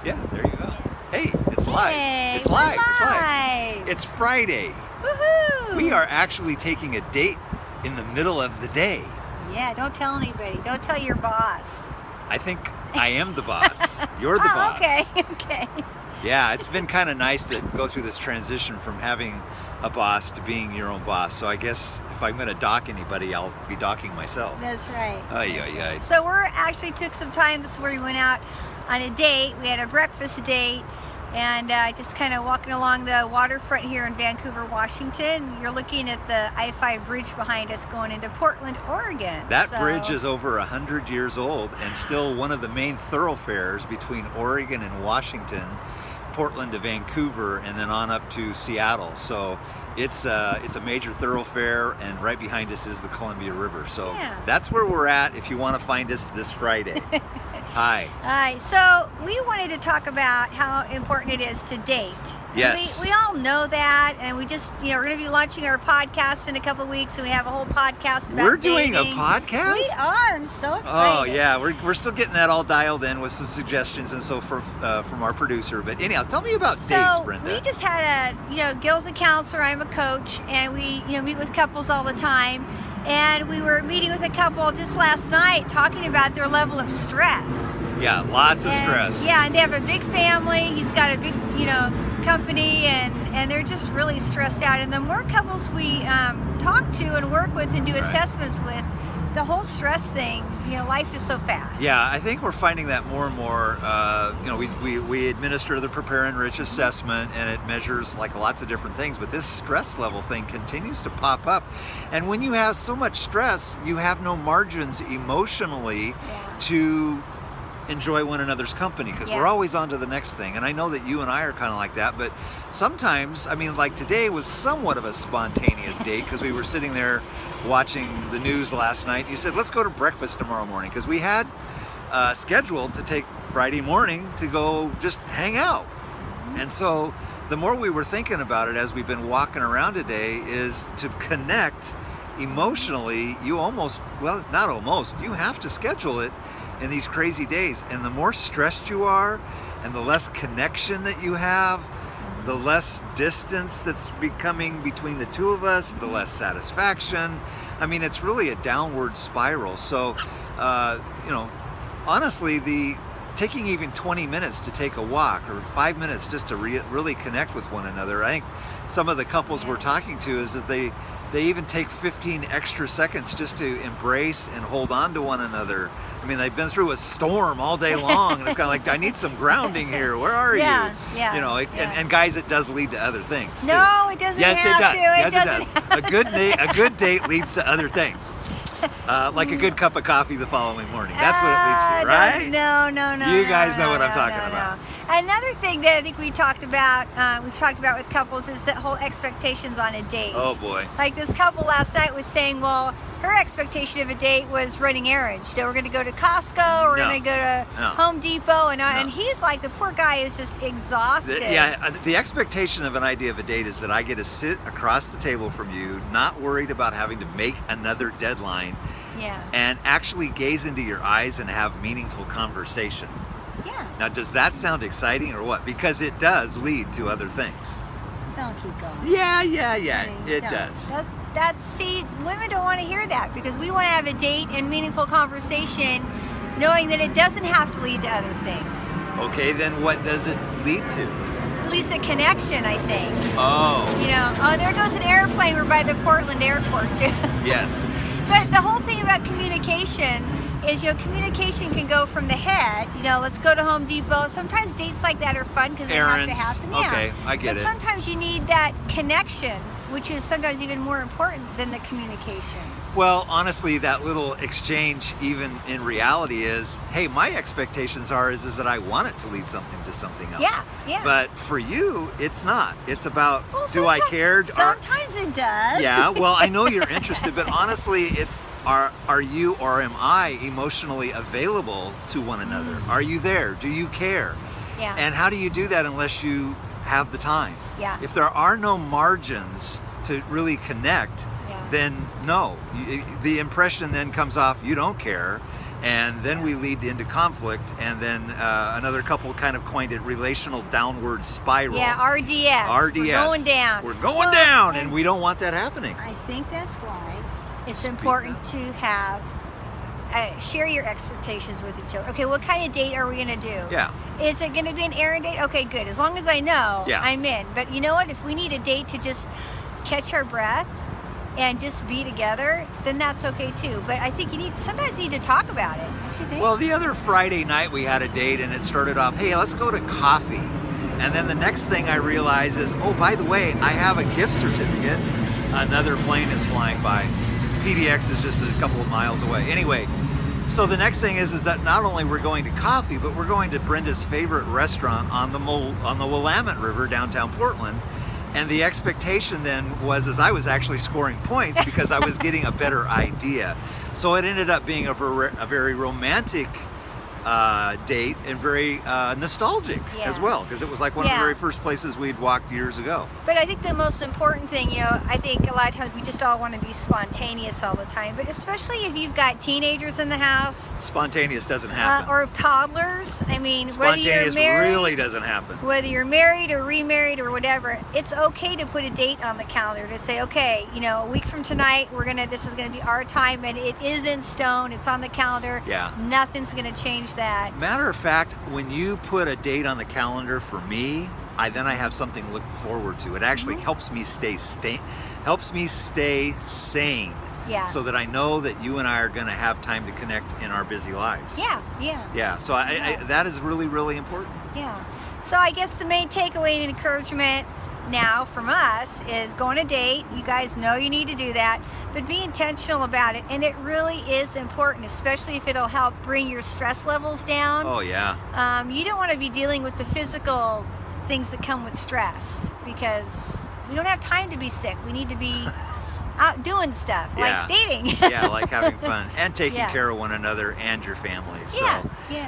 Yeah, there you go. Hey, it's live. Hey, It's live. we're It's live. live. It's Friday. Woohoo! We are actually taking a date in the middle of the day. Yeah, don't tell anybody. Don't tell your boss. I think I am the boss. You're the boss. Okay, okay. Yeah, it's been kind of nice to go through this transition from having a boss to being your own boss. So I guess if I'm going to dock anybody, I'll be docking myself. That's right. Ay, That's ay, right. ay. So we're actually took some time this morning. We went out on a date. We had a breakfast date, and just kind of walking along the waterfront here in Vancouver, Washington. You're looking at the I-5 bridge behind us going into Portland, Oregon. That So- bridge is over 100 years old and still one of the main thoroughfares between Oregon and Washington, Portland to Vancouver, and then on up to Seattle. So it's a major thoroughfare, and right behind us is the Columbia River. So Yeah. that's where we're at if you want to find us this Friday. Hi. All right, so we wanted to talk about how important it is to date. And Yes. We all know that, and we just, we're going to be launching our podcast in a couple of weeks, and we have a whole podcast about We're doing a dating. podcast? We are. I'm so excited. Oh yeah, we're still getting that all dialed in with some suggestions and so forth from our producer. But anyhow, tell me about dates, So Brenda. we just had Gil's a counselor, I'm a coach, and we, meet with couples all the time. And we were meeting with a couple just last night talking about their level of stress. Yeah, lots of And- stress. Yeah, and they have a big family. He's got a big, company, and they're just really stressed out. And the more couples we talk to and work with and do Right. assessments with, the whole stress thing, life is so fast. Yeah, I think we're finding that more and more. We administer the Prepare Enrich assessment, and it measures like lots of different things. But this stress level thing continues to pop up, and when you have so much stress, you have no margins emotionally Yeah. to enjoy one another's company, because Yeah. we're always on to the next thing. And I know that you and I are kind of like that, but sometimes, like today was somewhat of a spontaneous date, because we were sitting there watching the news last night. You said, let's go to breakfast tomorrow morning, because we had scheduled to take Friday morning to go just hang out. And so the more we were thinking about it as we've been walking around today is to connect emotionally. You you have to schedule it in these crazy days. And the more stressed you are and the less connection that you have, the less distance that's becoming between the two of us, the less satisfaction. It's really a downward spiral. So, honestly, taking even 20 minutes to take a walk or 5 minutes just to really connect with one another. I think some of the couples we're talking to is that they even take 15 extra seconds just to embrace and hold on to one another. They've been through a storm all day long, and it's kind of like, I need some grounding here. Where are Yeah, you? yeah. And guys, it does lead to other things too. No, it doesn't Yes, have it does. to. Yes, it doesn't does. A good date leads to other things, like a good cup of coffee the following morning. That's what it leads to, right? No. You guys know no, what I'm no, talking no, about. no. Another thing that I think we've talked about with couples is that whole expectations on a date. Oh boy. Like this couple last night was saying, well, her expectation of a date was running errands. We're going to go to Costco, we're No. going to go to No. Home Depot, and No. he's like, the poor guy is just exhausted. The expectation of an idea of a date is that I get to sit across the table from you, not worried about having to make another deadline, Yeah. and actually gaze into your eyes and have meaningful conversation. Yeah. Now, does that sound exciting or what? Because it does lead to other things. Don't keep going. Yeah, Honey, it don't. does. See, women don't want to hear that, because we want to have a date and meaningful conversation, knowing that it doesn't have to lead to other things. Okay, then what does it lead to? At least a connection, I think. Oh, There goes an airplane. We're by the Portland airport too. yes. But the whole thing about communication is, communication can go from the head. Let's go to Home Depot. Sometimes dates like that are fun because they have to Errands. happen. Yeah. Okay, I get but it. sometimes you need that connection, which is sometimes even more important than the communication. Well, honestly, that little exchange, even in reality, is, hey, my expectations is that I want it to lead something to something else. Yeah. But for you, it's not. It's about, Well, do I sometimes- care? Sometimes it does. Yeah, well, I know you're interested, but honestly, it's, are you or am I emotionally available to one another? Are you there? Do you care? Yeah. And how do you do that unless you have the time? Yeah. If there are no margins to really connect, Yeah. then no. The impression then comes off, you don't care, And then we lead into conflict, and then another couple kind of coined it relational downward spiral. Yeah, RDS. RDS. We're going down. We're going down, and we don't want that happening. I think that's why it's important to have share your expectations with each other. Okay, what kind of date are we going to do? Yeah. Is it going to be an errand date? Okay, good. As long as I know, Yeah. I'm in. But you know what? If we need a date to just catch our breath and just be together, then that's okay too. But I think sometimes you need to talk about it. Don't you think? Well, the other Friday night we had a date, and it started off, hey, let's go to coffee. And then the next thing I realize is, oh, by the way, I have a gift certificate. Another plane is flying by. PDX is just a couple of miles away. Anyway, so the next thing is that not only we're going to coffee, but we're going to Brenda's favorite restaurant on the Willamette River, downtown Portland. And the expectation then was, as I was actually scoring points because I was getting a better idea. So it ended up being a very romantic date and very nostalgic as well, because it was like one of the very first places we'd walked years ago. But I think the most important thing, I think a lot of times we just all want to be spontaneous all the time, but especially if you've got teenagers in the house. Spontaneous doesn't happen. Or toddlers. I mean, whether you're Spontaneous married, really doesn't happen. whether you're married or remarried or whatever, it's okay to put a date on the calendar to say, okay, a week from tonight, this is gonna be our time, and it is in stone, it's on the calendar. Yeah. Nothing's gonna change that. Matter of fact, when you put a date on the calendar for me, I have something to look forward to. It actually helps me stay sane. Yeah. So that I know that you and I are going to have time to connect in our busy lives. Yeah. Yeah. So that is really, really important. Yeah. So I guess the main takeaway and encouragement now from us is go on a date. You guys know you need to do that, but be intentional about it. And it really is important, especially if it'll help bring your stress levels down. Oh, yeah. You don't want to be dealing with the physical things that come with stress, because we don't have time to be sick. We need to be out doing stuff, like dating. Yeah, like having fun and taking care of one another and your family. So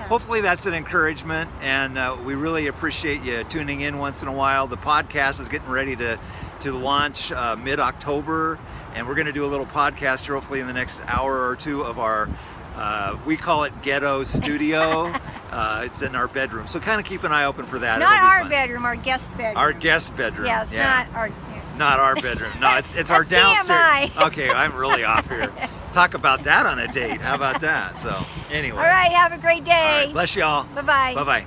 hopefully that's an encouragement, and we really appreciate you tuning in once in a while. The podcast is getting ready to launch mid-October, and we're going to do a little podcast here hopefully in the next hour or two of our we call it Ghetto Studio. It's in our bedroom, so kind of keep an eye open for that. Not our bedroom, our guest bedroom. Our guest bedroom. Yeah, it's not our... Not our bedroom. No, it's our downstairs. TMI. Okay, I'm really off here. Talk about that on a date. How about that? So, anyway. All right, have a great day. All right, bless y'all. Bye-bye. Bye-bye.